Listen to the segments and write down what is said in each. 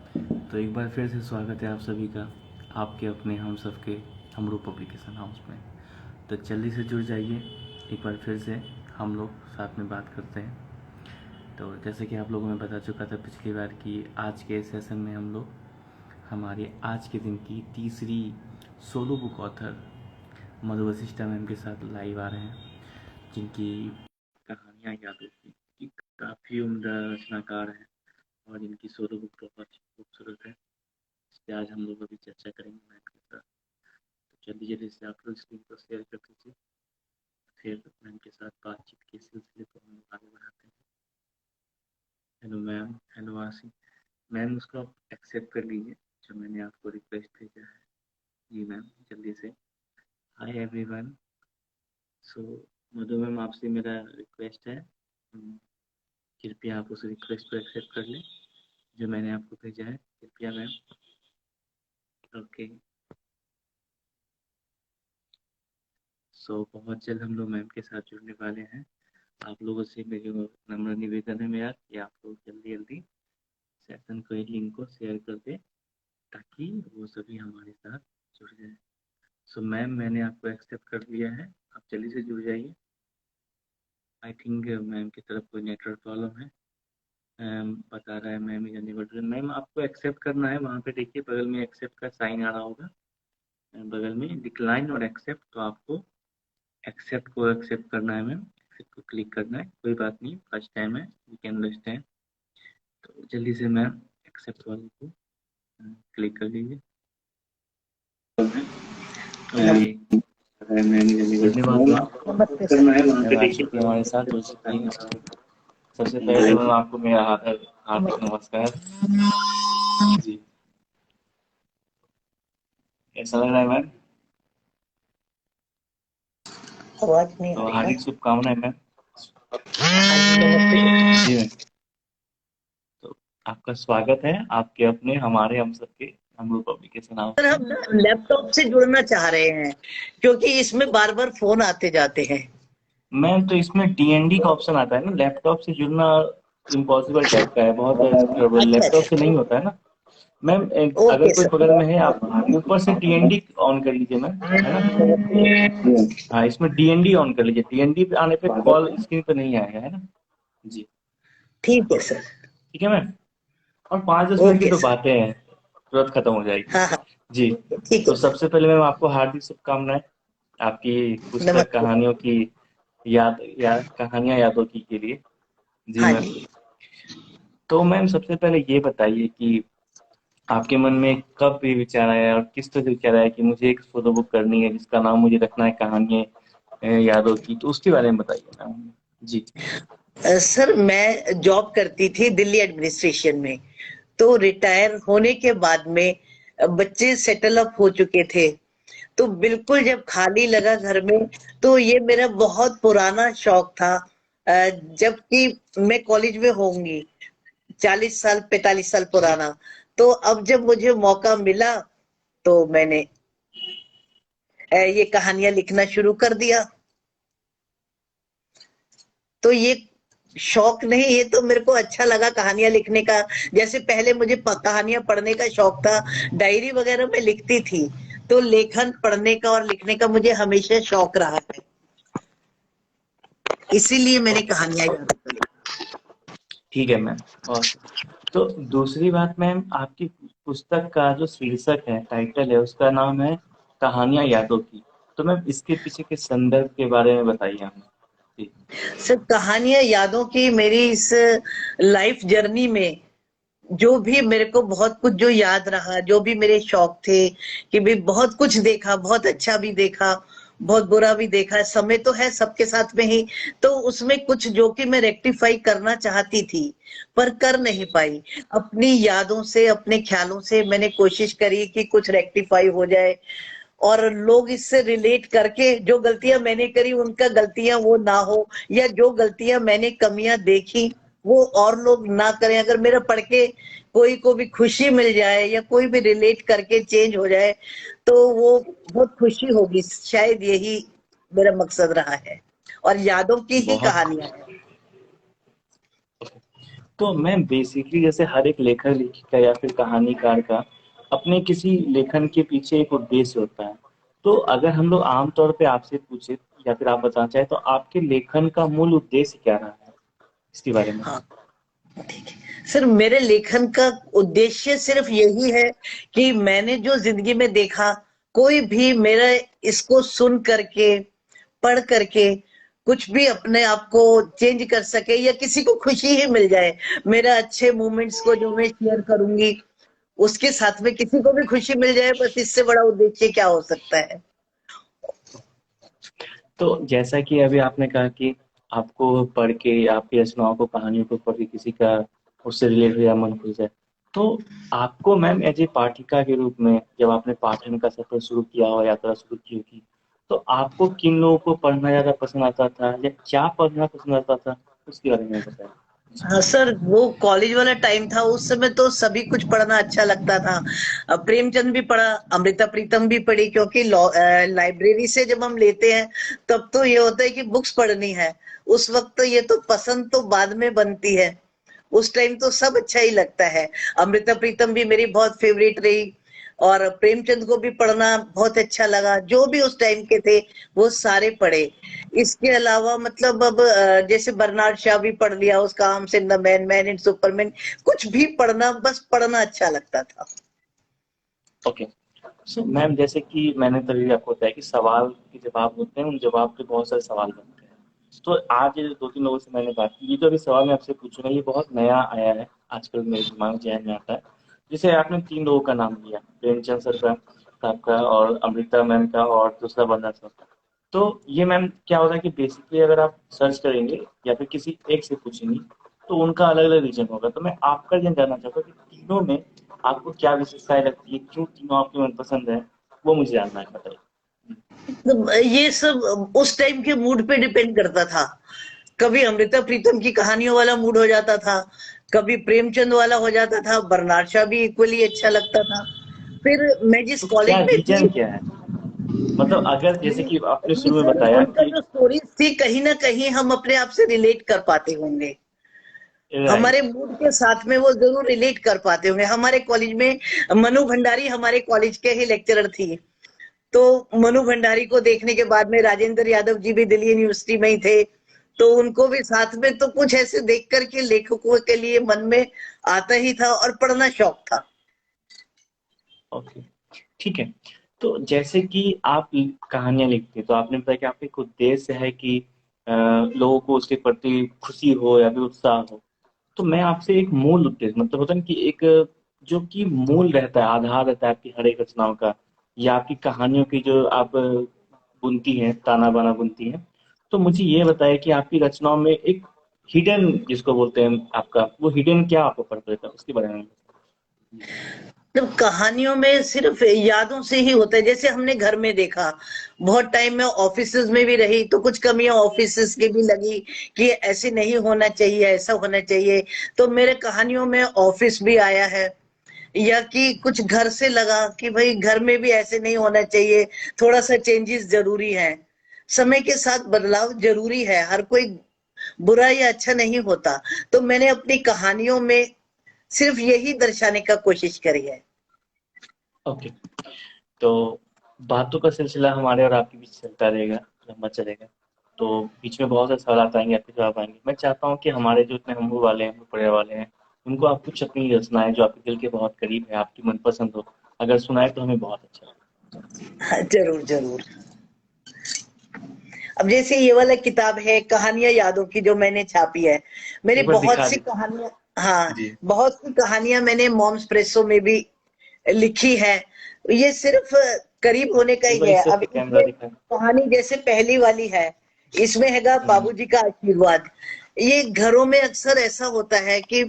तो एक बार फिर से स्वागत है आप सभी का आपके अपने हम सब के हमरू पब्लिकेशन हाउस में। तो जल्दी से जुड़ जाइए, एक बार फिर से हम लोग साथ में बात करते हैं। तो जैसे कि आप लोगों में बता चुका था पिछली बार कि आज के सेशन में हम लोग हमारे आज के दिन की तीसरी सोलो बुक ऑथर मधु वशिष्ठा मैम के साथ लाइव आ रहे हैं, जिनकी कहानियाँ यादों की काफ़ी उम्दा रचनाकार हैं और इनकी सोलो बुक बहुत खूबसूरत है। इस पर आज हम लोग अभी चर्चा करेंगे मैम के साथ। तो जल्दी जल्दी से आप लोग स्क्रीन को शेयर कर दीजिए, फिर मैम के साथ बातचीत के सिलसिले को हम लोग आगे बढ़ाते हैं। हेलो मैम, हेलो आशी मैम, उसको आप एक्सेप्ट कर लीजिए जो मैंने आपको रिक्वेस्ट भेजा है। जी मैम, जल्दी से। Hi everyone. सो मधु मैम, आपसे मेरा रिक्वेस्ट है, कृपया आप उस रिक्वेस्ट को एक्सेप्ट कर लें जो मैंने आपको भेजा है, कृपया मैम। ओके। सो बहुत जल्द हम लोग मैम के साथ जुड़ने वाले हैं। आप लोगों से मेरी नम्र निवेदन है मेरा कि आप लोग जल्दी जल्दी सेशन को लिंक को शेयर कर दें ताकि वो सभी हमारे साथ जुड़ जाए। सो मैम, मैंने आपको एक्सेप्ट कर लिया है, आप जल्दी से जुड़ जाइए। आई थिंक मैम की तरफ कोई नेटवर्क प्रॉब्लम है। बता रहा है मैम इज अनएबल। मैम, आपको एक्सेप्ट करना है, वहाँ पे देखिए बगल में एक्सेप्ट का साइन आ रहा होगा, बगल में डिक्लाइन और एक्सेप्ट। तो आपको एक्सेप्ट को एक्सेप्ट करना है मैम, एक्सेप्ट को क्लिक करना है। कोई बात नहीं, फर्स्ट टाइम है, वी कैन अंडरस्टैंड। तो जल्दी से मैम एक्सेप्ट वाले को क्लिक कर लीजिए। धन्यवाद मैम, नमस्ते सर। करना है वहाँ पे देखिए हमारे साथ जुड़ सकती हैं। सबसे पहले मैम आपको मेरा हार्दिक नमस्कार जी। कैसा लग रहा है मैम? आवाज नहीं आ तो रही है। हार्दिक शुभकामनाएं मैम। नमस्ते। जी मैम। तो आपका स्वागत है आपके अपने हमारे हम सबके हम लोग पब्लिकेशन हाउस सर, में। हम ना लैपटॉप से जुड़ना चाह रहे हैं क्योंकि इसमें बार बार फोन आते जाते हैं। मैम, तो इसमें डीएनडी का ऑप्शन आता है ना, लैपटॉप से जुड़ना इम्पॉसिबल टाइप का है, बहुत अच्छा लैपटॉप से अच्छा। नहीं होता है ना मैम। अगर ओके कोई सर। बगल में है, आप ऊपर से डीएनडी ऑन कर लीजिए मैम, है ना। हाँ, इसमें डीएनडी ऑन कर लीजिए, डीएनडी पे आने पे कॉल स्क्रीन पे नहीं आएगा, है ना जी। ठीक है सर। ठीक है मैम, और 5-10 मिनट की ओके तो सर। बातें हैं, तुरंत खत्म हो जाएगी हाँ हाँ। जी। ठीक तो है सर। सबसे पहले मैम आपको हार्दिक शुभकामनाएं आपकी पुस्तक नमस्ते। कहानियों की कहानियां यादों की के लिए। जी हाँ मैम। जी। तो मैम सबसे पहले ये बताइए कि आपके मन में कब ये विचार आया और किस तरह से विचार आया कि मुझे एक फोटो बुक करनी है जिसका नाम मुझे रखना है कहानियां यादों की, तो उसके बारे में बताइए मैम जी। सर, मैं जॉब करती थी दिल्ली एडमिनिस्ट्रेशन में। तो रिटायर होने के बाद में बच्चे सेटल अप हो चुके थे। तो बिल्कुल जब खाली लगा घर में, तो ये मेरा बहुत पुराना शौक था। जबकि मैं कॉलेज में होंगी 40 साल 45 साल पुराना। तो अब जब मुझे मौका मिला तो मैंने ये कहानियां लिखना शुरू कर दिया। तो ये शौक नहीं, ये तो मेरे को अच्छा लगा कहानियां लिखने का। जैसे पहले मुझे कहानियां पढ़ने का शौक था, डायरी वगैरह में लिखती थी। तो लेखन पढ़ने का और लिखने का मुझे हमेशा शौक रहा है, इसीलिए मैंने ओके, कहानियां याद करी। ठीक है मैम। और तो दूसरी बात मैम, आपकी पुस्तक का जो शीर्षक है, टाइटल है, उसका नाम है कहानियां यादों की। तो मैम इसके पीछे के संदर्भ के बारे में बताइए हमें जी। सर, कहानियां यादों की मेरी इस लाइफ जर्नी में जो भी मेरे को बहुत कुछ जो याद रहा, जो भी मेरे शौक थे कि भाई बहुत कुछ देखा, बहुत अच्छा भी देखा, बहुत बुरा भी देखा। समय तो है सबके साथ में ही। तो उसमें कुछ जो कि मैं रेक्टिफाई करना चाहती थी पर कर नहीं पाई। अपनी यादों से, अपने ख्यालों से मैंने कोशिश करी कि कुछ रेक्टिफाई हो जाए और लोग इससे रिलेट करके जो गलतियां मैंने करी उनका गलतियां वो ना हो, या जो गलतियां मैंने कमियां देखी वो और लोग ना करें। अगर मेरा पढ़ के कोई को भी खुशी मिल जाए या कोई भी रिलेट करके चेंज हो जाए तो वो बहुत खुशी होगी। शायद यही मेरा मकसद रहा है और यादों की ही बहुत कहानियां है। तो मैम बेसिकली जैसे हर एक लेखक लेखिका या फिर कहानीकार का अपने किसी लेखन के पीछे एक उद्देश्य होता है। तो अगर हम लोग आमतौर पे आपसे पूछे या फिर आप बताना चाहें तो आपके लेखन का मूल उद्देश्य क्या रहा है इसके बारे में? हाँ, ठीक है सर। मेरे लेखन का उद्देश्य सिर्फ यही है कि मैंने जो जिंदगी में देखा, कोई भी मेरा इसको सुन करके, पढ़ करके कुछ भी अपने आप को चेंज कर सके, या किसी को खुशी ही मिल जाए। मेरा अच्छे मोमेंट्स को जो मैं शेयर करूंगी, उसके साथ में किसी को भी खुशी मिल जाए, बस इससे बड़ा उद्देश्य क्या हो सकता है। तो जैसा कि अभी आपने कहा कि आपको पढ़ के आपकी रचनाओं को कहानियों को पढ़ के किसी का उससे रिलेट हो या मन खुल जाए, तो आपको मैम एज ए पाठिका के रूप में जब आपने पाठन का सफर शुरू किया हो, यात्रा शुरू की होगी, तो आपको किन लोगों को पढ़ना ज्यादा पसंद आता था या क्या पढ़ना पसंद आता था, उसके बारे में बताएं। हाँ सर, वो कॉलेज वाला टाइम था, उस समय तो सभी कुछ पढ़ना अच्छा लगता था। प्रेमचंद भी पढ़ा, अमृता प्रीतम भी पढ़ी, क्योंकि लाइब्रेरी से जब हम लेते हैं तब तो ये होता है कि बुक्स पढ़नी है। उस वक्त तो ये तो पसंद तो बाद में बनती है, उस टाइम तो सब अच्छा ही लगता है। अमृता प्रीतम भी मेरी बहुत फेवरेट रही, और प्रेमचंद को भी पढ़ना बहुत अच्छा लगा। जो भी उस टाइम के थे वो सारे पढ़े। इसके अलावा मतलब अब जैसे बर्नार्ड शॉ भी पढ़ लिया, उसका arms and the man, man and Superman, कुछ भी पढ़ना, बस पढ़ना अच्छा लगता था। ओके। सो मैम जैसे कि मैंने तभी आपको बताया कि सवाल के जवाब होते हैं, उन जवाब के बहुत सारे सवाल बनते हैं। तो आज दो तीन लोगों से मैंने बात की, ये जो अभी सवाल मैं आपसे पूछूंगा ये बहुत नया आया है, आजकल मेरे दिमाग जहन में आता है। जैसे आपने तीन लोगों का नाम लिया, प्रेमचंद सर का, आपका और अमृता मैम का और दूसरा बंदा सर का। तो ये मैम क्या होता है कि बेसिकली अगर आप सर्च करेंगे या फिर किसी एक से पूछेंगे तो उनका अलग अलग रीजन होगा। तो मैं आपका रीजन जानना चाहता हूँ कि तीनों में आपको क्या विशेषताएं लगती है, क्यों तीनों आपके मनपसंद है, वो मुझे जानना है, बताइए। तो ये सब उस टाइम के मूड पे डिपेंड करता था। कभी अमृता प्रीतम की कहानियों वाला मूड हो जाता था, कभी प्रेमचंद वाला हो जाता था, बर्नार्ड शॉ भी इक्वली अच्छा लगता था। फिर मैं जिस तो क्या कॉलेज में थी, रीजन क्या है, मतलब अगर जैसे कि आपने शुरू में रीजन बताया उनका कि जो स्टोरीज थी, कहीं ना कहीं हम अपने आप से रिलेट कर पाते होंगे। हमारे राइट। मूड के साथ में वो जरूर रिलेट कर पाते होंगे। हमारे कॉलेज में मनु भंडारी हमारे कॉलेज के ही लेक्चरर थी, तो मनु भंडारी को देखने के बाद में राजेंद्र यादव जी भी दिल्ली यूनिवर्सिटी में ही थे, तो उनको भी साथ में, तो कुछ ऐसे देख करके लेखकों के लिए मन में आता ही था और पढ़ना शौक था। ओके, ठीक है। तो जैसे कि आप कहानियां लिखते हैं तो आपने बताया कि आपका एक उद्देश्य है कि लोगों को उसके प्रति खुशी हो या फिर उत्साह हो। तो मैं आपसे एक मूल उद्देश्य, मतलब होता है ना कि एक जो कि मूल रहता है, आधार रहता है आपकी हर एक रचनाओं का या आपकी कहानियों की जो आप बुनती हैं, ताना बाना बुनती हैं, तो मुझे ये बताया कि आपकी रचनाओं में एक हिडन जिसको बोलते हैं आपका, वो हिडन क्या आपको पड़ता है उसके बारे में। जब कहानियों में सिर्फ यादों से ही होता है, जैसे हमने घर में देखा, बहुत टाइम में ऑफिसेज में भी रही तो कुछ कमियां ऑफिसेज की भी लगी कि ऐसे नहीं होना चाहिए, ऐसा होना चाहिए, तो मेरे कहानियों में ऑफिस भी आया है। या कि कुछ घर से लगा कि भाई घर में भी ऐसे नहीं होना चाहिए, थोड़ा सा चेंजेस जरूरी है। समय के साथ बदलाव जरूरी है, हर कोई बुरा या अच्छा नहीं होता। तो मैंने अपनी कहानियों में सिर्फ यही दर्शाने का कोशिश करी है। ओके। तो बातों का सिलसिला हमारे और आपके बीच चलता रहेगा, लंबा चलेगा। तो बीच में बहुत सारे सवाल आएंगे, आपके जवाब आएंगे। मैं चाहता हूँ कि हमारे जो इतने हम वाले हैं, हम पढ़े वाले हैं, उनको आप कुछ अपनी रचनाएं जो आपके दिल के बहुत करीब है, आपकी मनपसंद हो, अगर सुनाए तो हमें बहुत अच्छा लगेगा। हाँ, जरूर जरूर। अब जैसे ये वाला किताब है कहानियां यादों की, जो मैंने छापी है, मेरी एक बार बहुत दिखा सी दीजिए। कहानियां, हाँ, जी। बहुत सी कहानियां मैंने मॉम्स प्रेसो में भी लिखी है। ये सिर्फ करीब होने का एक ही बार है। इससे अब कैमरा इसमें दिखा। कहानी जैसे पहली वाली है, इसमें हैगा हम्म। बाबूजी का आशीर्वाद। ये घरों में अक्सर ऐसा होता है कि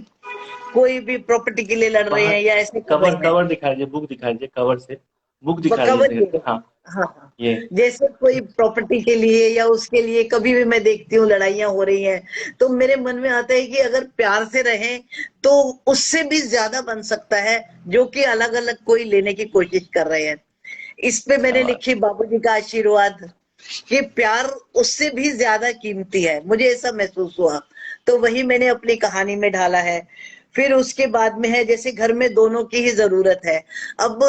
कोई भी प्रॉपर्टी के लिए लड़ रहे बाहर हैं या ऐसे कर कवर रहे हैं। कवर दिखा दीजिए, बुक दिखा दीजिए कवर से, बुक दिखा कवर दीजिए ये, करके, हाँ। हाँ हाँ। ये। जैसे कोई प्रॉपर्टी के लिए या उसके लिए कभी भी मैं देखती हूँ लड़ाइयाँ हो रही हैं, तो मेरे मन में आता है कि अगर प्यार से रहें तो उससे भी ज्यादा बन सकता है, जो कि अलग अलग कोई लेने की कोशिश कर रहे हैं। इस पे क्या मैंने बात। लिखी बाबूजी का आशीर्वाद, कि प्यार उससे भी ज्यादा कीमती है, मुझे ऐसा महसूस हुआ। तो वही मैंने अपनी कहानी में ढाला है। फिर उसके बाद में है जैसे घर में दोनों की ही जरूरत है। अब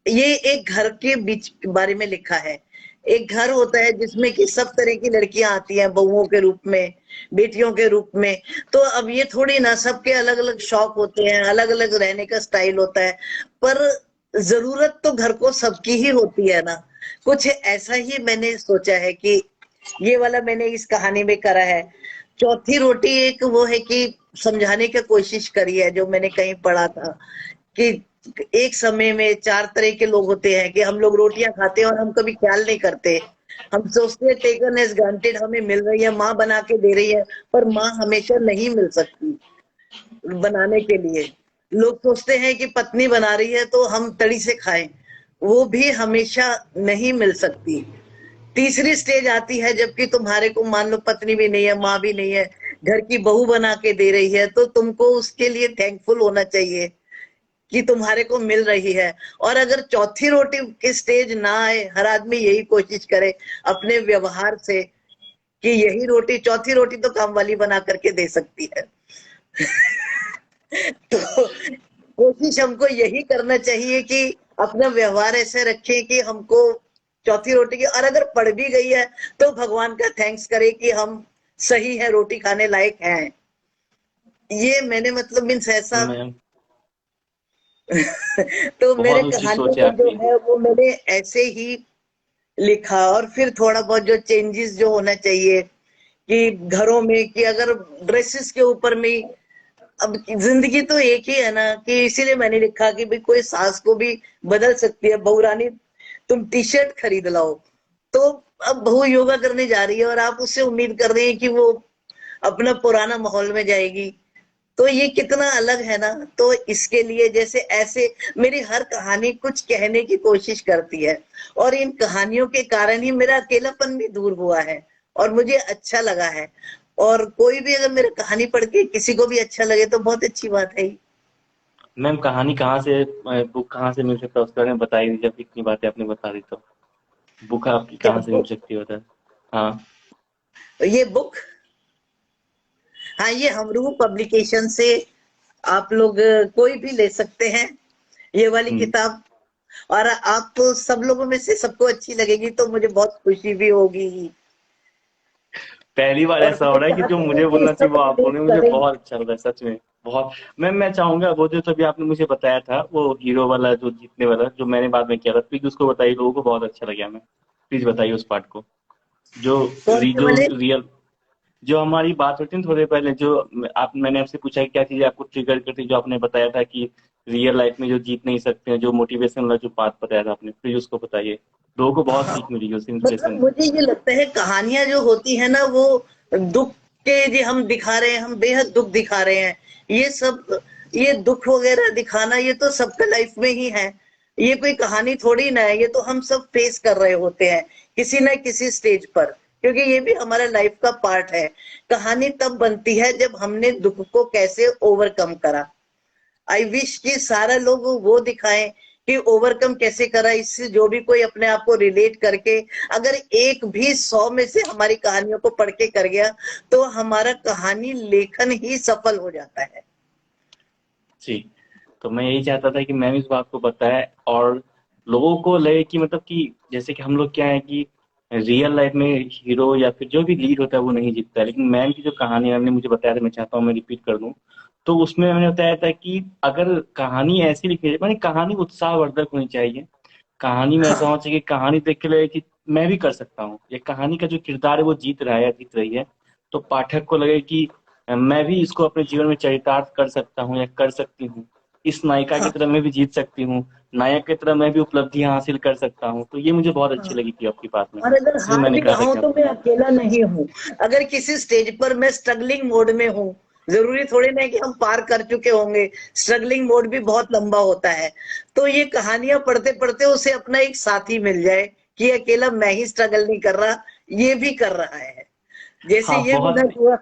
ये एक घर के बीच बारे में लिखा है। एक घर होता है जिसमें कि सब तरह की लड़कियां आती हैं बहुओं के रूप में, बेटियों के रूप में। तो अब ये थोड़ी ना, सबके अलग अलग शौक होते हैं, अलग अलग रहने का स्टाइल होता है, पर जरूरत तो घर को सबकी ही होती है ना। कुछ ऐसा ही मैंने सोचा है कि ये वाला मैंने इस कहानी में करा है। चौथी रोटी एक वो है कि समझाने की कोशिश करी है, जो मैंने कहीं पढ़ा था कि एक समय में चार तरह के लोग होते हैं, कि हम लोग रोटियां खाते हैं और हम कभी ख्याल नहीं करते। हम सोचते हैं टेकन एज ग्रांटेड, हमें मिल रही है, माँ बना के दे रही है, पर माँ हमेशा नहीं मिल सकती बनाने के लिए। लोग सोचते हैं कि पत्नी बना रही है तो हम तड़ी से खाएं, वो भी हमेशा नहीं मिल सकती। तीसरी स्टेज आती है जबकि तुम्हारे को मान लो पत्नी भी नहीं है, माँ भी नहीं है, घर की बहू बना के दे रही है, तो तुमको उसके लिए थैंकफुल होना चाहिए कि तुम्हारे को मिल रही है। और अगर चौथी रोटी की स्टेज ना आए, हर आदमी यही कोशिश करे अपने व्यवहार से कि यही रोटी, चौथी रोटी तो काम वाली बना करके दे सकती है। तो कोशिश हमको यही करना चाहिए कि अपना व्यवहार ऐसे रखें कि हमको चौथी रोटी की, और अगर पड़ भी गई है तो भगवान का थैंक्स करें कि हम सही है, रोटी खाने लायक हैं। ये मैंने मतलब मीन्स ऐसा मैम तो मेरे बहुत ऊंची कहानियों सोच है में जो आपकी। है वो मैंने ऐसे ही लिखा। और फिर थोड़ा बहुत जो चेंजेस जो होना चाहिए कि घरों में, कि अगर ड्रेसेस के ऊपर में, अब जिंदगी तो एक ही है ना, कि इसीलिए मैंने लिखा कि भाई कोई सास को भी बदल सकती है। बहू रानी, तुम टी शर्ट खरीद लाओ, तो अब बहू योगा करने जा रही है और आप उससे उम्मीद कर रहे हैं कि वो अपना पुराना माहौल में जाएगी, तो ये कितना अलग है ना। तो इसके लिए जैसे ऐसे मेरी हर कहानी कुछ कहने की कोशिश करती है, और इन कहानियों के कारण ही मेरा अकेलापन भी दूर हुआ है और मुझे अच्छा लगा है। और कोई भी अगर मेरी कहानी पढ़ के किसी को भी अच्छा लगे तो बहुत अच्छी बात है। मैम कहानी कहाँ से, बुक कहाँ से मिल सकता है उसके बारे में बताइए, जब इतनी बातें आपने बता दी तो। बुक आपकी क्या कहाँ से मिल बुक? सकती है बता। हाँ। ये बुक, हाँ, ये हमरू पब्लिकेशन से आप लोग कोई भी ले सकते हैं ये वाली हम्म। किताब। और आप सब लोगों में से सबको अच्छी लगेगी तो मुझे बहुत खुशी भी होगी। पहली बार और ऐसा हो मैं रहा है कि जो चाहती हूँ मुझे कि बोलना चाहिए सब वो आप बोल रिलेट रहे हैं, मुझे करें। बहुत अच्छा लग रहा है सच में। बहुत। मैम मैं चाहूंगा वो जो तभी आपने मुझे बताया था वो हीरो वाला जो जीतने वाला जो मैंने बाद में किया था, प्लीज उसको बताइए, लोगों को बहुत अच्छा लगा। मैं प्लीज बताइए उस पार्ट को। जो कौन से जो वाले? रियल, जो हमारी बात होती है ना थोड़ी देर पहले, जो आप मैंने आपसे पूछा कि क्या चीजें आपको ट्रिगर करती, जो आपने बताया था कि रियल लाइफ में जो जीत नहीं सकते हैं, जो मोटिवेशन वाला जो बात बताया था आपने, प्लीज उसको बताइए। लोगों को बहुत सीख मिली उस इंस्पिरेशन मतलब से। मुझे ये लगता है कहानियां जो होती है ना, वो दुख के जो हम दिखा रहे हैं, हम बेहद दुख दिखा रहे हैं। ये सब, ये दुख वगैरह दिखाना ये तो सबका लाइफ में ही है। ये कोई कहानी थोड़ी ना है, ये तो हम सब फेस कर रहे होते हैं किसी ना किसी स्टेज पर, क्योंकि ये भी हमारा लाइफ का पार्ट है। कहानी तब बनती है जब हमने दुख को कैसे ओवरकम करा। आई विश कि सारा लोग वो दिखाएं कि ओवरकम कैसे करा। इससे जो भी कोई अपने आप को रिलेट करके अगर एक भी 100 में से हमारी कहानियों को पढ़ के कर गया तो हमारा कहानी लेखन ही सफल हो जाता है। जी। तो मैं यही चाहता था कि मैम इस बात को बताए और लोगों को लगे कि मतलब कि जैसे कि हम लोग क्या है कि रियल लाइफ में हीरो या फिर जो भी लीड होता है वो नहीं जीतता है, लेकिन मैम की जो कहानी मैम ने मुझे बताया था, मैं चाहता हूँ मैं रिपीट कर दूं। तो उसमें मैंने बताया था कि अगर कहानी ऐसी लिखी जाए, मानी कहानी उत्साहवर्धक होनी चाहिए। कहानी में ऐसा हाँ, होना चाहिए कि कहानी देख के लगे कि मैं भी कर सकता हूँ, या कहानी का जो किरदार है वो जीत रहा है या जीत रही है, तो पाठक को लगे कि मैं भी इसको अपने जीवन में चरितार्थ कर सकता हूँ या कर सकती हूँ। इस नायिका की हाँ, तरह मैं भी जीत सकती हूँ, नायक की तरह मैं भी उपलब्धियां हासिल कर सकता हूँ। तो ये मुझे बहुत अच्छी हाँ। लगी थी आपकी बात में, और अगर इसलिए हार मैंने भी कहा था जाऊं कि तो आप। मैं अकेला नहीं हूं। अगर किसी स्टेज पर मैं स्ट्रगलिंग मोड में हूँ, जरूरी थोड़ी ना है कि हम पार कर चुके होंगे। स्ट्रगलिंग मोड भी बहुत लंबा होता है। तो ये कहानियां पढ़ते पढ़ते उसे अपना एक साथी मिल जाए कि अकेला मैं ही स्ट्रगल नहीं कर रहा, ये भी कर रहा है, जैसे हाँ ये बहुत। मेरा हुआ।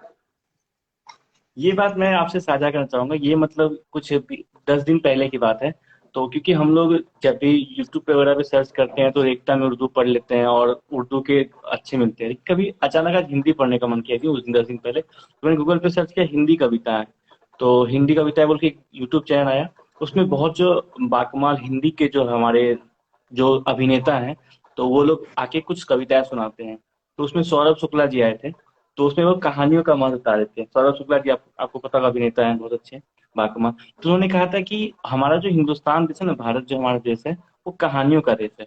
ये बात मैं आपसे साझा करना चाहूंगा, ये मतलब कुछ 10 दिन पहले की बात है। तो क्योंकि हम लोग जब भी यूट्यूब पे वगैरह पे सर्च करते हैं तो एकता में उर्दू पढ़ लेते हैं और उर्दू के अच्छे मिलते हैं। कभी अचानक आज हिंदी पढ़ने का मन किया थी उस दिन 10 दिन पहले, तो मैंने गूगल पे सर्च किया हिंदी कविता है, तो हिंदी कविता है बोल के यूट्यूब चैनल आया। उसमें बहुत जो बाकमाल हिंदी के जो हमारे जो अभिनेता हैं, तो वो लोग आके कुछ कविताएं सुनाते हैं। तो उसमें सौरभ शुक्ला जी आए थे, तो उसमें वो कहानियों का महत्व बता रहे थे। सौरभ शुक्ला जी आपको पता होगा, अभिनेता हैं बहुत अच्छे, बाकमाल। तो उन्होंने कहा था कि हमारा जो हिंदुस्तान देश है ना, भारत जो हमारा देश है, वो कहानियों का देश है।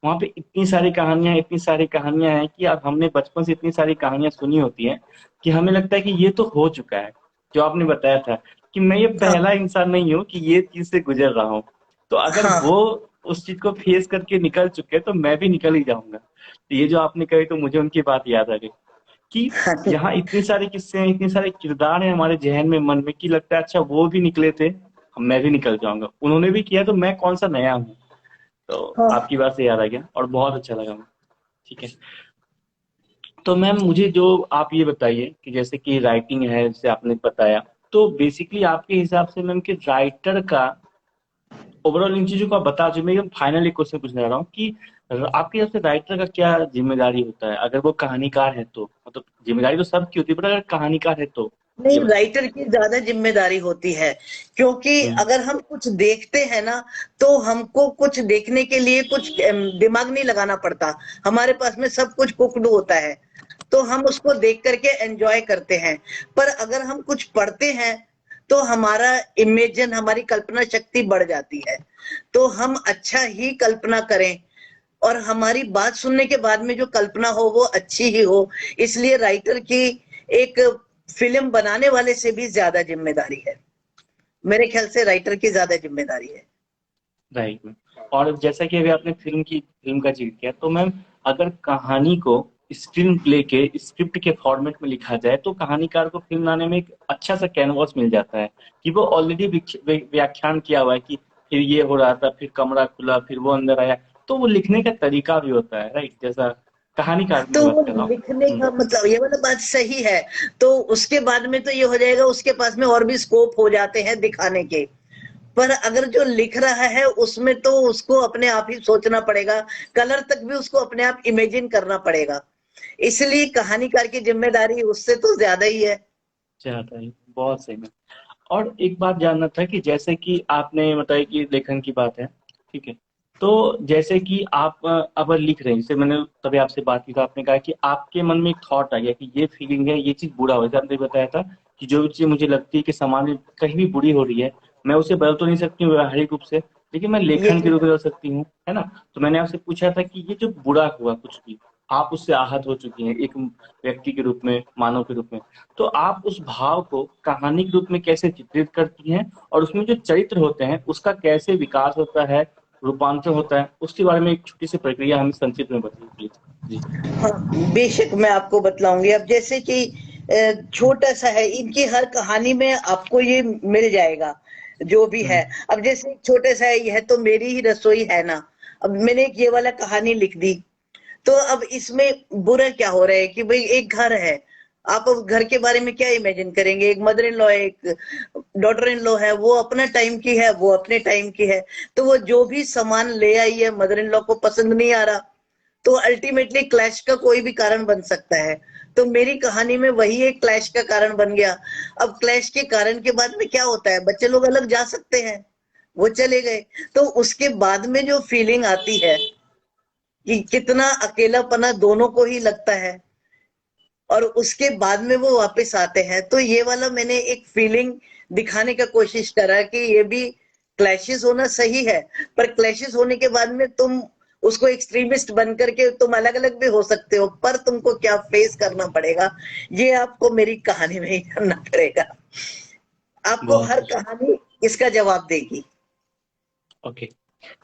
वहाँ पे इतनी सारी कहानियां हैं कि अब हमने बचपन से इतनी सारी कहानियां सुनी होती हैं कि हमें लगता है कि ये तो हो चुका है। जो आपने बताया था कि मैं ये हाँ पहला इंसान नहीं हूँ कि ये चीज से गुजर रहा हूँ, तो अगर हाँ वो उस चीज को फेस करके निकल चुके हैं तो मैं भी निकल ही जाऊंगा। तो ये जो आपने कही तो मुझे उनकी बात याद आ गई कि हाँ। यहाँ इतनी सारे किस्से हैं, इतने सारे किरदार हैं हमारे जहन में, मन में, कि लगता है अच्छा वो भी निकले थे, मैं भी निकल जाऊंगा, उन्होंने भी किया तो मैं कौन सा नया हूँ। तो हाँ। आपकी बात से याद आ गया और बहुत अच्छा लगा मुझे। ठीक है, तो मैम मुझे जो आप ये बताइए कि जैसे कि राइटिंग है जैसे आपने बताया, तो बेसिकली आपके हिसाब से मैम कि राइटर का ओवरऑल इन चीजों को आप बता दीजिए। मैं एकदम फाइनल एक क्वेश्चन पूछने जा रहा हूँ कि आपके हिसाब से राइटर का क्या जिम्मेदारी होता है अगर वो कहानीकार है तो? मतलब जिम्मेदारी तो सबकी होती है, पर अगर कहानीकार है तो नहीं, ये बताइए। राइटर की ज्यादा जिम्मेदारी होती है, क्योंकि हम्म। अगर हम कुछ देखते हैं ना, तो हमको कुछ देखने के लिए कुछ दिमाग नहीं लगाना पड़ता। हमारे पास में सब कुछ कुकड होता है, तो हम उसको देख करके एंजॉय करते हैं। पर अगर हम कुछ पढ़ते हैं, तो हमारा इमेजिन, हमारी कल्पना शक्ति बढ़ जाती है। तो हम अच्छा ही कल्पना करें, और हमारी बात सुनने के बाद में जो कल्पना हो वो अच्छी ही हो। इसलिए राइटर की एक फिल्म बनाने वाले से भी ज्यादा जिम्मेदारी है। मेरे ख्याल से राइटर की ज्यादा जिम्मेदारी है। Right ma'am. और जैसा कि अभी आपने फिल्म का जिक्र किया, तो मैम अगर कहानी को स्क्रीन प्ले के स्क्रिप्ट के फॉर्मेट में लिखा जाए तो कहानीकार को फिल्म बनाने में एक अच्छा सा कैनवास मिल जाता है कि वो ऑलरेडी व्याख्यान किया हुआ है कि फिर ये हो रहा था, फिर कमरा खुला, फिर वो अंदर आया। तो वो लिखने का तरीका भी होता है, राइट, जैसा कहानीकार की तो मैं वो बात कर रहा हूँ। लिखने का मतलब, ये वाला बात सही है। तो उसके बाद में तो ये हो जाएगा, उसके पास में और भी स्कोप हो जाते हैं दिखाने के। पर अगर जो लिख रहा है उसमें तो उसको अपने आप ही सोचना पड़ेगा, कलर तक भी उसको अपने आप इमेजिन करना पड़ेगा। इसलिए कहानीकार की जिम्मेदारी उससे तो ज्यादा ही है। चाहता है, बहुत सही में। और एक बात जानना था कि जैसे कि आपने बताया कि लेखन की बात है, ठीक है, तो जैसे कि आप अगर लिख रहे हैं, जैसे मैंने तभी आपसे बात की तो आपने कहा कि आपके मन में एक थॉट आ गया कि ये फीलिंग है, ये चीज बुरा हो, जैसे आपने बताया था कि जो भी चीज मुझे लगती है कि समाज में कहीं भी बुरी हो रही है, मैं उसे बदल तो नहीं सकती हूँ व्यवहारिक रूप से, लेकिन मैं ये लेखन के चीज रूप में बदल सकती हूँ, है ना? तो मैंने आपसे पूछा था कि ये जो बुरा हुआ कुछ भी, आप उससे आहत हो चुकी हैं एक व्यक्ति के रूप में, मानव के रूप में, तो आप उस भाव को कहानी के रूप में कैसे चित्रित करती हैं और उसमें जो चरित्र होते हैं उसका कैसे विकास होता है, रूपांतर होता है, उसके बारे में एक छोटी सी प्रक्रिया हमें संक्षिप्त में बताइए प्लीज। जी। हाँ, बेशक मैं आपको बतलाऊंगी। अब जैसे कि छोटा सा है, इनकी हर कहानी में आपको ये मिल जाएगा जो भी हम्म। है। अब जैसे छोटा सा है, यह तो मेरी ही रसोई है ना। अब मैंने एक ये वाला कहानी लिख दी, तो अब इसमें बुरा क्या हो रहा है कि भाई एक घर है। आप अब घर के बारे में क्या इमेजिन करेंगे? एक मदर इन लॉ है, एक डॉटर इन लॉ है, वो अपना टाइम की है, वो अपने टाइम की है। तो वो जो भी सामान ले आई है, मदर इन लॉ को पसंद नहीं आ रहा, तो अल्टीमेटली क्लैश का कोई भी कारण बन सकता है। तो मेरी कहानी में वही एक क्लैश का कारण बन गया। अब क्लैश के कारण के बाद में क्या होता है, बच्चे लोग अलग जा सकते हैं, वो चले गए। तो उसके बाद में जो फीलिंग आती है कि कितना अकेलापना दोनों को ही लगता है, और उसके बाद में वो वापस आते हैं, तो ये वाला मैंने एक फीलिंग दिखाने का कोशिश करा कि ये भी क्लैशेस होना सही है, पर क्लैशेस होने के बाद में तुम उसको एक्सट्रीमिस्ट बन करके तुम अलग अलग भी हो सकते हो, पर तुमको क्या फेस करना पड़ेगा, ये आपको मेरी कहानी में ही करना पड़ेगा। आपको बहुत हर अच्छा। कहानी इसका जवाब देगी। ओके,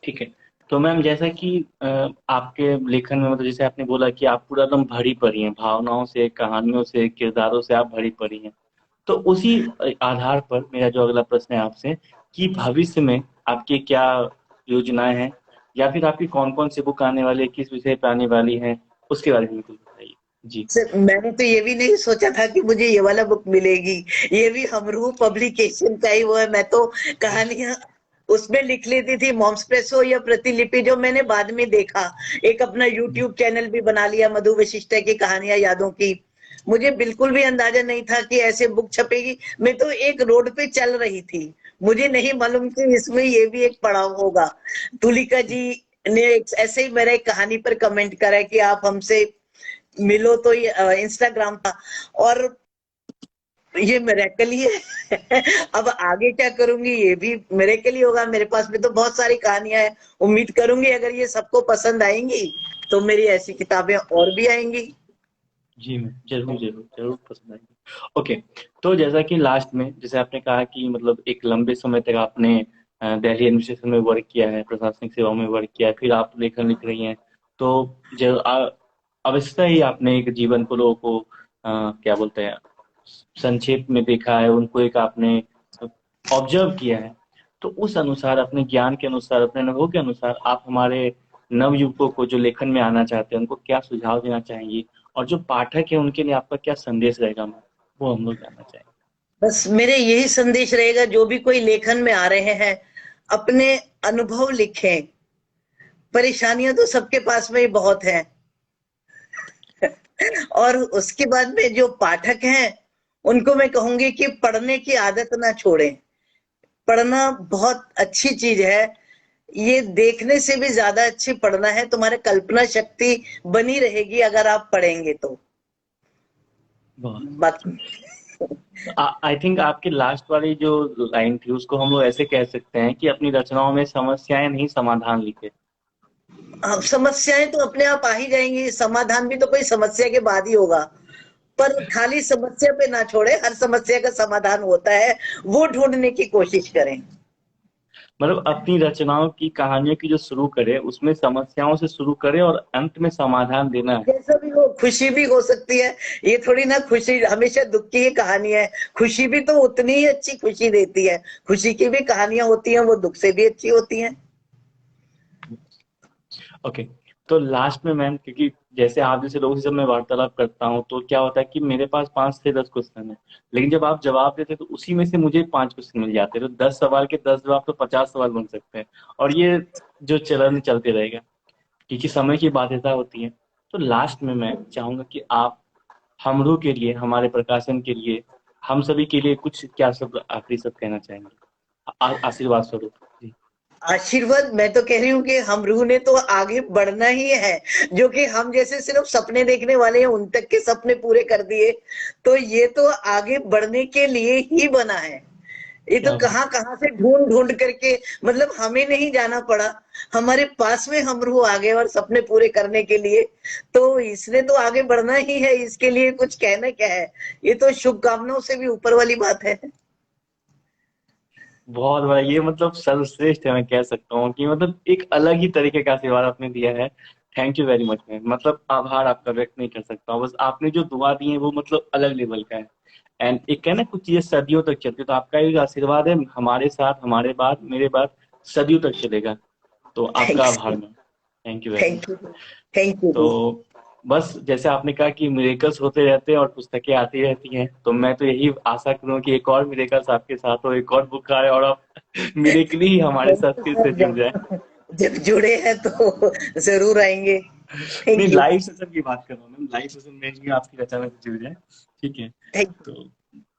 ठीक है। तो मैम जैसा कि आपके लेखन में, मतलब जैसे आपने बोला कि आप पूरा एकदम भरी पड़ी हैं भावनाओं से, कहानियों से, किरदारों से आप भरी पड़ी हैं, तो उसी आधार पर मेरा जो अगला प्रश्न है आपसे कि भविष्य में आपकी क्या योजनाएं हैं, या फिर आपकी कौन कौन सी बुक आने वाली है, किस विषय पे आने वाली हैं, उसके बारे में कुछ बताइए। जी। मैंने तो ये भी नहीं सोचा था कि मुझे ये वाला बुक मिलेगी। ये भी हमरू पब्लिकेशन का ही वो है। मैं तो कहानियां उसमें लिख लेती थी मॉम्सप्रेसो या प्रतिलिपि, जो मैंने बाद में देखा। एक अपना यूट्यूब चैनल भी बना लिया, मधु वशिष्ठ की कहानियां यादों की। मुझे बिल्कुल भी अंदाजा नहीं था कि ऐसे बुक छपेगी। मैं तो एक रोड पे चल रही थी, मुझे नहीं मालूम कि इसमें ये भी एक पड़ाव होगा। तुलिका जी ने ऐसे ही मेरा एक कहानी पर कमेंट करा है कि आप हमसे मिलो, तो ये इंस्टाग्राम था, और ये मिरेकल ही है। अब आगे क्या करूंगी ये भी मिरेकल ही होगा। मेरे पास भी तो बहुत सारी कहानियां हैं, उम्मीद करूंगी अगर ये सबको पसंद आएंगी तो मेरी ऐसी किताबें और भी आएंगी। जी मैम, जरूर जरूर जरूर पसंद आएगी। ओके, तो जैसा कि लास्ट में जैसे आपने कहा कि मतलब एक लंबे समय तक आपने दिल्ली एडमिनिस्ट्रेशन में वर्क किया है, प्रशासनिक सेवा में वर्क किया है, फिर आप लेखन लिख रही हैं, तो जो अवश्य ही आपने एक जीवन को लोगों को क्या बोलते हैं, संक्षेप में देखा है, उनको एक आपने ऑब्जर्व किया है। तो उस अनुसार, अपने ज्ञान के अनुसार, अपने अनुभव के अनुसार, आप हमारे नव युवकों को जो लेखन में आना चाहते हैं उनको क्या सुझाव देना चाहेंगी, और जो पाठक है उनके लिए आपका क्या संदेश रहेगा मैम, वो हम लोग जानना चाहेंगे। बस मेरे यही संदेश रहेगा, जो भी कोई लेखन में आ रहे हैं अपने अनुभव लिखें। परेशानियां तो सबके पास में ही बहुत है। और उसके बाद में जो पाठक हैं उनको मैं कहूंगी कि पढ़ने की आदत ना छोड़ें। पढ़ना बहुत अच्छी चीज है, ये देखने से भी ज्यादा अच्छी पढ़ना है। तुम्हारे कल्पना शक्ति बनी रहेगी अगर आप पढ़ेंगे तो। बहुत बाकी आई थिंक आपकी लास्ट वाली जो लाइन थी उसको हम लोग ऐसे कह सकते हैं कि अपनी रचनाओं में समस्याएं नहीं, समाधान लिखे। समस्याएं तो अपने आप आ ही जाएंगी, समाधान भी तो कोई समस्या के बाद ही होगा। पर खाली समस्या पे ना छोड़े, हर समस्या का समाधान होता है, वो ढूंढने की कोशिश करें। मतलब अपनी रचनाओं की, कहानियों की जो शुरू करे उसमें समस्याओं से शुरू करे और अंत में समाधान देना है। जैसा भी हो, खुशी भी हो सकती है। ये थोड़ी ना खुशी हमेशा दुख की ही कहानी है, खुशी भी तो उतनी ही अच्छी खुशी देती है। खुशी की भी कहानियां होती हैं, वो दुख से भी अच्छी होती हैं। ओके, तो लास्ट में मैम, क्योंकि जैसे आप जैसे लोगों से जब मैं वार्तालाप करता हूँ तो क्या होता है कि मेरे पास 5 से 10 क्वेश्चन है, लेकिन जब आप जवाब देते हैं तो उसी में से मुझे 5 क्वेश्चन मिल जाते हैं, तो 10 सवाल के 10 जवाब तो 50 सवाल बन सकते हैं। और ये जो चलन चलते रहेगा, क्योंकि समय की बाध्यता होती है। तो लास्ट में मैं चाहूंगा कि आप हमरू के लिए, हमारे प्रकाशन के लिए, हम सभी के लिए कुछ क्या सब आखिरी सब कहना चाहेंगे, आशीर्वाद स्वरूप। जी। आशीर्वाद, मैं तो कह रही हूँ कि हम रूह ने तो आगे बढ़ना ही है। जो कि हम जैसे सिर्फ सपने देखने वाले हैं, उन तक के सपने पूरे कर दिए, तो ये तो आगे बढ़ने के लिए ही बना है। ये तो क्या बात। कहाँ कहाँ से ढूंढ ढूंढ करके, मतलब हमें नहीं जाना पड़ा, हमारे पास में हम रूह आ गए और सपने पूरे करने के लिए। तो इसने तो आगे बढ़ना ही है, इसके लिए कुछ कहना क्या है। ये तो शुभकामनाओं से भी ऊपर वाली बात है। बहुत बड़ा, ये मतलब सर्वश्रेष्ठ है, मैं कह सकता हूँ कि मतलब एक अलग ही तरीके का आशीर्वाद आपने दिया है। Thank you very much ma'am, मतलब आभार आपका व्यक्त नहीं कर सकता हूँ। बस आपने जो दुआ दी है वो मतलब अलग लेवल का है। एंड एक कहना, कुछ चीजें सदियों तक चलती है, तो आपका एक आशीर्वाद है हमारे साथ, हमारे बाद, मेरे बाद सदियों तक चलेगा। तो आपका थैंक्स। आभार ma'am, thank you very thank much. You. Thank you जी। तो बस जैसे आपने कहा कि मिरेकल्स होते रहते हैं और पुस्तकें आती रहती हैं, तो मैं तो यही आशा करूँ कि एक और मिरेकल्स आपके साथ हो, एक और बुक आए और आप मिरेकली ही हमारे थैंक साथ यू फिर सर, से जुड़ जाए। जब जुड़े हैं तो जरूर आएंगे। नहीं, थैंक यू। लाइव सेशन की बात कर रहा हूँ मैम, लाइव सेशन में ही आपकी रचना से जुड़ जाए। ठीक है। थैंक तो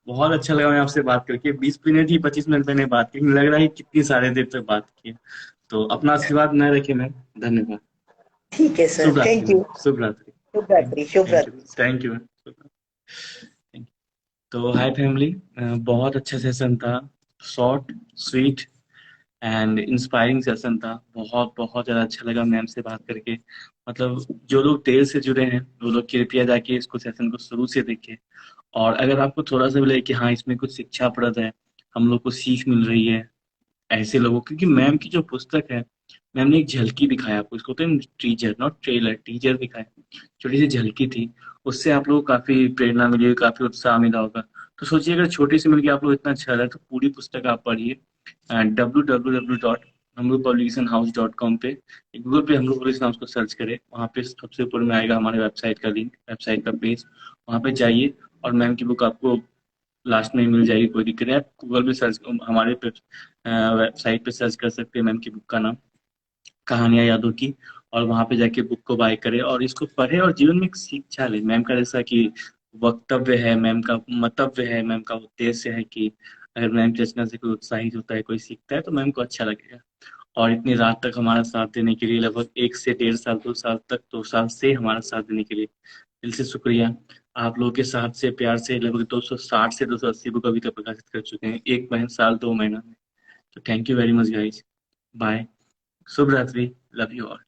बहुत अच्छा लगा मैं आपसे बात करके, 20 मिनट ही 25 मिनट मैंने बात की, लग रहा है कि कितनी सारे देर तक बात की है। तो अपना आशीर्वाद न रखें मैम, धन्यवाद। ठीक है सर, शुभ रात्रि थैंक मैम, यू। शुभ रात्रि। शुभ थैंक रात्रि, शुभ थैंक यू, रात्रि। Thank you ma'am. तो हाय फैमिली, बहुत अच्छा सेशन था, short, sweet and inspiring session था। बहुत बहुत ज़्यादा अच्छा लगा मैम से बात करके। मतलब जो लोग देर से जुड़े हैं वो लोग कृपया जाके इसको, सेशन को शुरू से देखें। और अगर आपको थोड़ा सा भी लगे कि हाँ इसमें कुछ शिक्षाप्रद है, हम लोग को सीख मिल रही है ऐसे लोगों, क्योंकि मैम की जो पुस्तक है, मैम ने एक झलकी दिखाया आपको, इसको तो टीजर नॉट ट्रेलर, टीजर दिखाया, छोटी सी झलकी थी, उससे आप लोगों को काफी प्रेरणा मिली, काफी उत्साह मिला होगा। तो सोचिए अगर छोटी सी मिलकर आप लोग इतना अच्छा रहा है, तो पूरी पुस्तक आप पढ़िए www.हमलोग पब्लिकेशन हाउस.com पे, गूगल पे हम लोग पब्लिकेशन हाउस को सर्च करें, वहाँ पे सबसे ऊपर में आएगा हमारे वेबसाइट का लिंक, वेबसाइट का पेज, वहाँ पे जाइए और मैम की बुक आपको लास्ट में ही मिल जाएगी, कोई दिक्कत नहीं। आप गूगल पे सर्च, हमारे वेबसाइट पे सर्च कर सकते हैं मैम की बुक का नाम कहानियां यादों की, और वहां पे जाके बुक को बाय करें और इसको पढ़े और जीवन में एक शिक्षा ले। मैम का जैसा कि वक्तव्य है, मैम का मतव्य है, मैम का उद्देश्य है कि अगर मैम की रचना से कोई उत्साहित होता है, कोई सीखता है, तो मैम को अच्छा लगेगा। और इतनी रात तक हमारा साथ देने के लिए, लगभग 1 से 1.5 साल 2 साल तक, 2 साल से हमारा साथ देने के लिए दिल से शुक्रिया। आप लोगों के साथ से प्यार से लगभग 260 से 280 बुक अभी तक प्रकाशित कर चुके हैं, 1 साल 2 महीना में। तो thank you very much guys. Bye. शुभ रात्रि। Love you all.